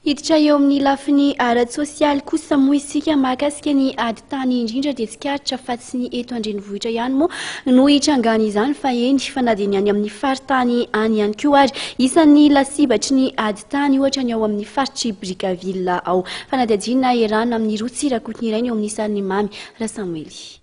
Hiditra eo amin'ny lafiny ara sosialy kosa moa isika mahakasika ny ady tany indrindra dia tsikaritra fa tsy ny eto andrenivohitra ihany moa no hitrangana izany fa eny fa na dia ny any amin'ny faritany any ihany koa ary isan'ny lasibatry ny ady tany ohatra ny ao amin'ny faritry Brickaville ao fa na dia adinona iarahana amin'ny roa tsirakotiny iray ny eo amin'ny sariny mamy Rasamuely.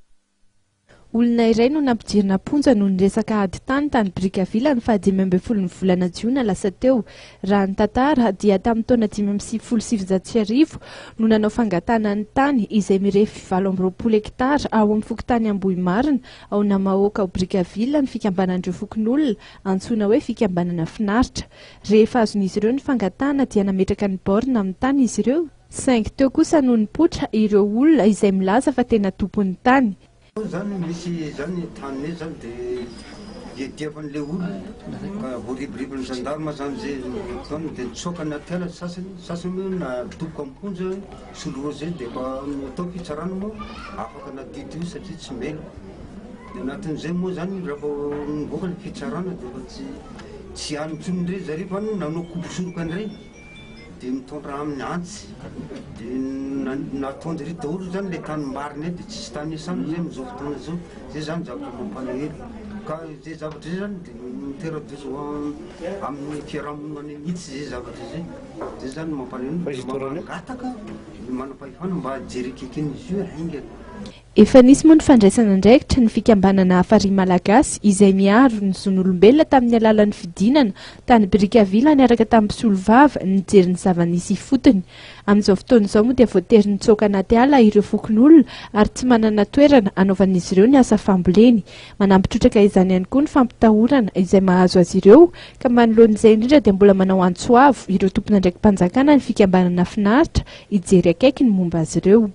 Olona iray no nampijirina ponja no niresaka ady tany Brickaville ny 15 volana Jiona lasa teo. Raha ny tantara dia tamin'ny taona 577 no nanao fangatana ny tany izay mirefy 720 hektara ao amin'ny fokontany Ambohimarina ao Namahoaka ao Brickaville ny fikambanan'ireo fokon'olona antsoina hoe fikambanana finaritra. Rehefa azon'izy ireo ny fangatana dia nametraka ny borina amin'ny tany izy ireo. Saingy teo kosa no nipotra ireo olona izay milaza fa tena tompon'ny tany. Zany misy zany tany zany dia diavan'ilay olona ka voariboribon'ny gendarme zany zay zany dia nitsokana tela sasany na doboka amponja soloa zay dia fa atao fitsarana moa afaka nadito io satria tsy mela dia anatin'izay moa zany raha vao nivoaka ny fitsarana dia fa tsy anontsony ndray zareo fa nanao kombosoroka andray dia mitondra amin'ny antsy dia natondra ry daholo zany ilay tany marina dia tsisy tany isany zay amin'izao fotoana izao zay zany zavatra mampalahelo ka zay zavatra zay zany dia mitera-dozo amin'ny fiarahamonina mihitsy zay zavatra zay zany mampalahelo mangataka manam-pahefana mba hajery kekin'izy io haingana. Efa nisy moa ny fandraisana andraikitra ny fikambanana Farihy Malagasy izay miaro ny zon'olombelona tamin'ny alalan'ny fidinana tany Brickaville niaraka tamin'ny mpisolovava nijery ny zava-nisy fotony. Amin'izao fotoana izao moa dia voatery nitsoaka anaty ala ireo fokon'olona ary tsy manana toerana anaovan'izy ireo ny asa famboleny. Manampitrotraka izany ihany koa ny fampitahorana izay mahazo azy ireo ka manoloan'izay indrindra dia mbola manao antsoavo ireo tompona ndraiky mpanjakana ny fikambanana finaritra hijery akaiky ny momba azy ireo.